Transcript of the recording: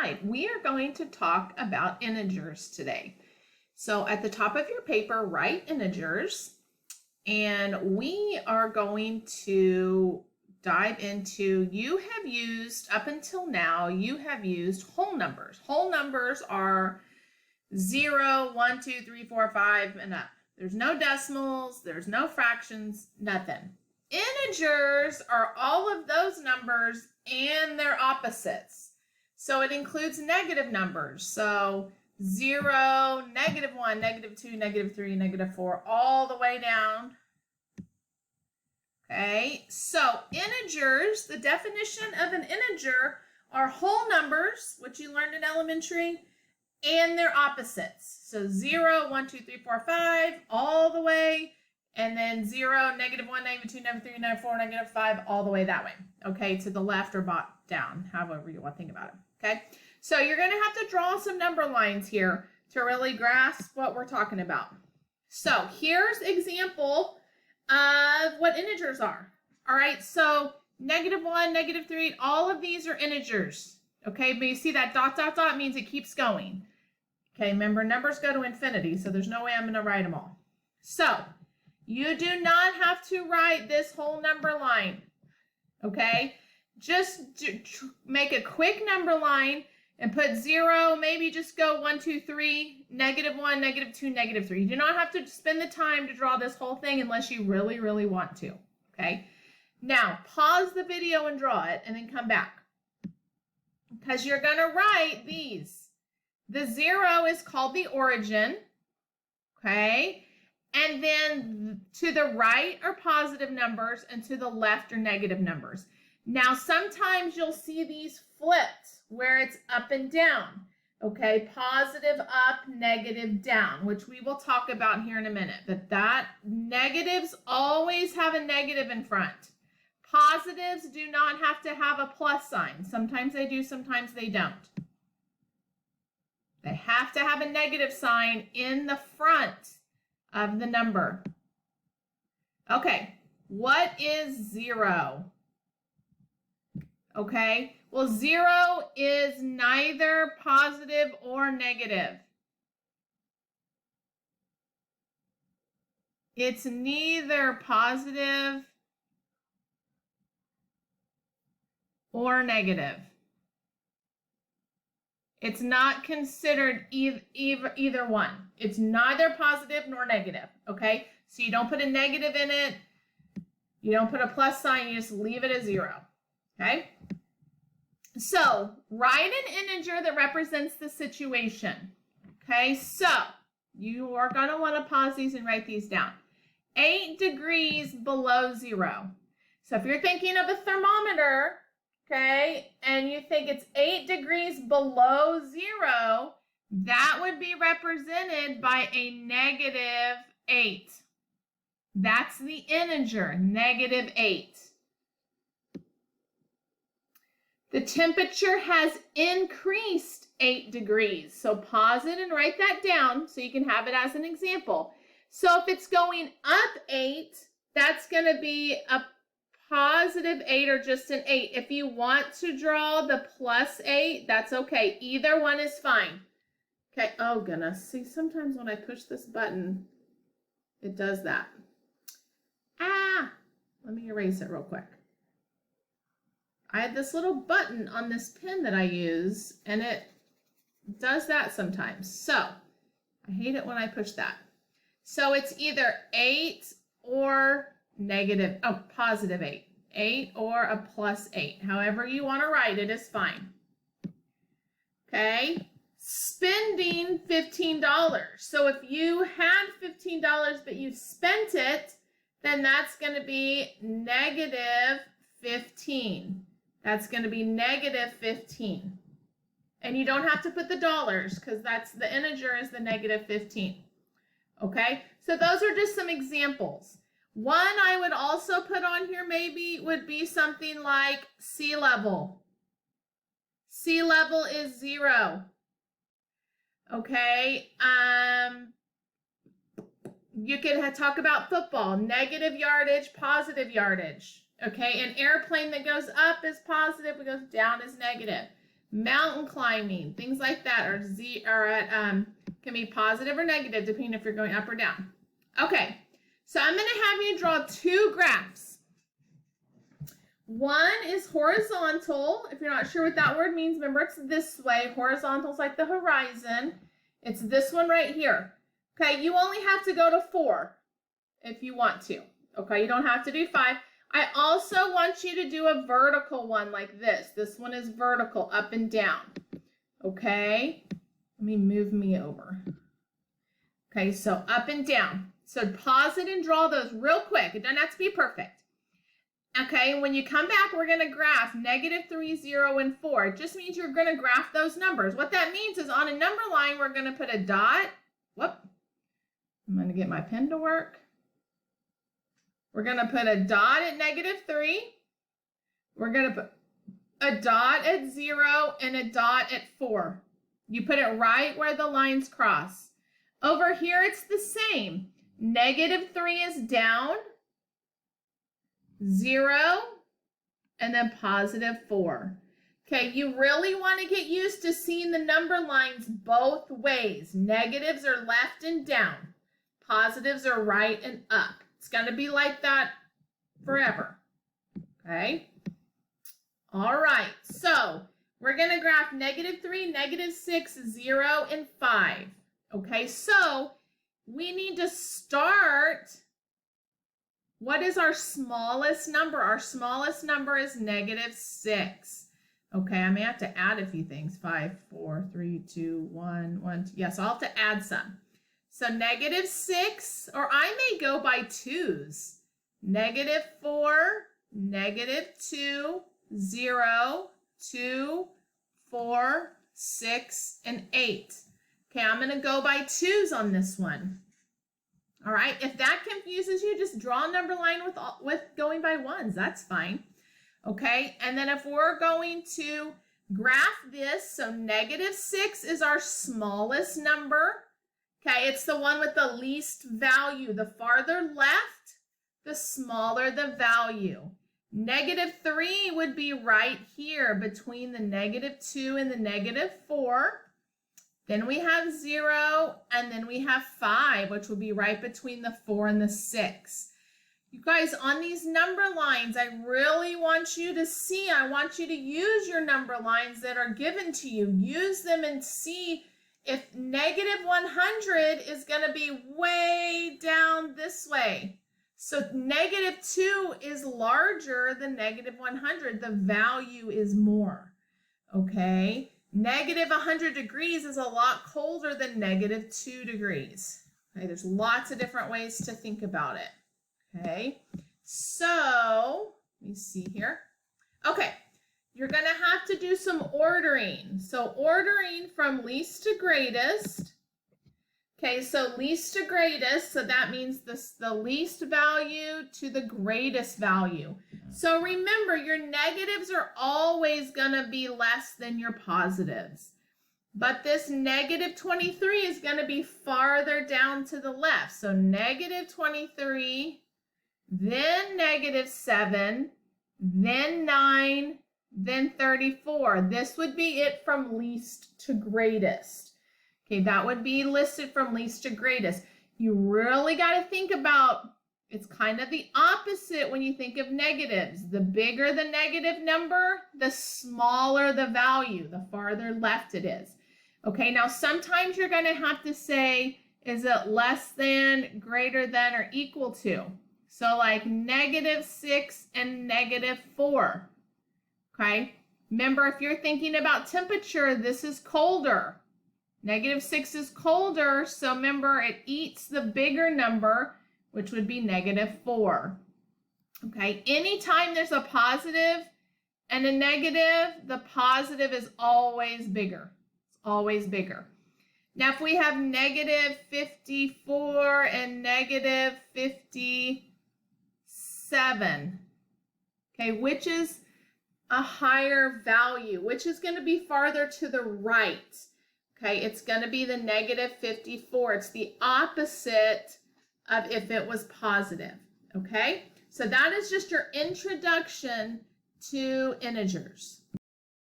right, we are going to talk about integers today. So at the top of your paper, write integers, and we are going to dive into, you have used, up until now, you have used whole numbers. Whole numbers are 0, 1, 2, 3, 4, 5, and up. There's no decimals, there's no fractions, nothing. Integers are all of those numbers and their opposites. So it includes negative numbers. So 0, -1, -2, -3, -4, all the way down. Okay, so integers, the definition of an integer are whole numbers, which you learned in elementary, and their opposites. So 0, 1, 2, 3, 4, 5, all the way, and then 0, -1, -2, -3, -4, -5, all the way that way. Okay, to the left or down, however you want to think about it. Okay, so you're going to have to draw some number lines here to really grasp what we're talking about. So here's example of what integers are. All right, so -1, -3, all of these are integers. Okay, but you see that dot, dot, dot means it keeps going. Okay, remember numbers go to infinity, so there's no way I'm going to write them all. So you do not have to write this whole number line. Okay, just make a quick number line and put 0, maybe just go 1, 2, 3, -1, -2, -3. You do not have to spend the time to draw this whole thing unless you really, really want to. Okay, now pause the video and draw it and then come back, because you're going to write these. The 0 is called the origin, okay? And then to the right are positive numbers and to the left are negative numbers. Now, sometimes you'll see these flipped where it's up and down, okay? Positive up, negative down, which we will talk about here in a minute. But that negatives always have a negative in front. Positives do not have to have a plus sign. Sometimes they do, sometimes they don't. They have to have a negative sign in the front of the number. Okay, what is 0? Okay, well, 0 is neither positive or negative. It's neither positive or negative. It's not considered either one. It's neither positive nor negative, okay? So you don't put a negative in it. You don't put a plus sign. You just leave it as 0, okay? So write an integer that represents the situation, okay? So you are going to want to pause these and write these down. 8 degrees below 0. So if you're thinking of a thermometer, okay, and you think it's 8 degrees below 0, that would be represented by a -8. That's the integer, -8. The temperature has increased 8 degrees. So pause it and write that down so you can have it as an example. So if it's going up 8, that's going to be a +8 or just an 8. If you want to draw the +8, that's okay. Either one is fine. Okay, oh goodness. See, sometimes when I push this button, it does that. Let me erase it real quick. I have this little button on this pen that I use, and it does that sometimes. So I hate it when I push that. So it's either 8 or +8. 8 or a +8. However you want to write it is fine. Okay, spending $15. So if you had $15 but you spent it, then that's going to be -15. That's going to be -15. And you don't have to put the dollars because that's the integer is the -15. Okay, so those are just some examples. One I would also put on here maybe would be something like sea level. Sea level is 0. Okay, you could talk about football, negative yardage, positive yardage. Okay, an airplane that goes up is positive, it goes down is negative. mountain climbing, things like that can be positive or negative depending if you're going up or down. Okay, so I'm going to have you draw two graphs. One is horizontal. If you're not sure what that word means, remember it's this way. Horizontal is like the horizon. It's this one right here. Okay, you only have to go to 4 if you want to. Okay, you don't have to do 5. I also want you to do a vertical one like this. This one is vertical, up and down. Okay, let me move me over. Okay, so up and down. So pause it and draw those real quick. It doesn't have to be perfect. Okay, when you come back, we're going to graph -3, 0, and 4. It just means you're going to graph those numbers. What that means is on a number line, we're going to put a dot. Whoop. I'm going to get my pen to work. We're going to put a dot at -3. We're going to put a dot at 0 and a dot at 4. You put it right where the lines cross. Over here, it's the same. -3 is down, 0, and then +4. Okay, you really want to get used to seeing the number lines both ways. Negatives are left and down. Positives are right and up. It's going to be like that forever. Okay? All right, so we're going to graph -3, -6, 0, and 5. Okay, so we need to start. What is our smallest number? Our smallest number is -6. Okay, I may have to add a few things. 5, 4, 3, 2, 1, 1, 2. Yes, I'll have to add some. So -6, or I may go by twos. -4, -2, 0, 2, 4, 6, and 8. Okay, I'm going to go by twos on this one. All right, if that confuses you, just draw a number line with going by ones. That's fine. Okay, and then if we're going to graph this, so -6 is our smallest number. Okay, it's the one with the least value. The farther left, the smaller the value. -3 would be right here between the -2 and the -4. Then we have 0, and then we have 5, which will be right between the 4 and the 6. You guys, on these number lines, I really want you to see, I want you to use your number lines that are given to you. Use them and see if -100 is going to be way down this way. So -2 is larger than -100. The value is more. Okay? -100 degrees is a lot colder than -2 degrees. Okay, there's lots of different ways to think about it. Okay, so let me see here. Okay, you're going to have to do some ordering. So ordering from least to greatest. Okay, so least to greatest, so that means the least value to the greatest value. So remember, your negatives are always going to be less than your positives. But this -23 is going to be farther down to the left. So -23, then -7, then 9, then 34. This would be it from least to greatest. Okay, that would be listed from least to greatest. You really got to think about, it's kind of the opposite when you think of negatives. The bigger the negative number, the smaller the value, the farther left it is. Okay, now sometimes you're going to have to say, is it less than, greater than, or equal to? So like -6 and -4. Okay, remember if you're thinking about temperature, this is colder. -6 is colder, so remember it eats the bigger number, which would be -4. Okay, anytime there's a positive and a negative, the positive is always bigger. It's always bigger. Now, if we have -54 and -57, okay, which is a higher value? Which is going to be farther to the right? Okay, it's going to be the -54. It's the opposite of if it was positive. Okay, so that is just your introduction to integers.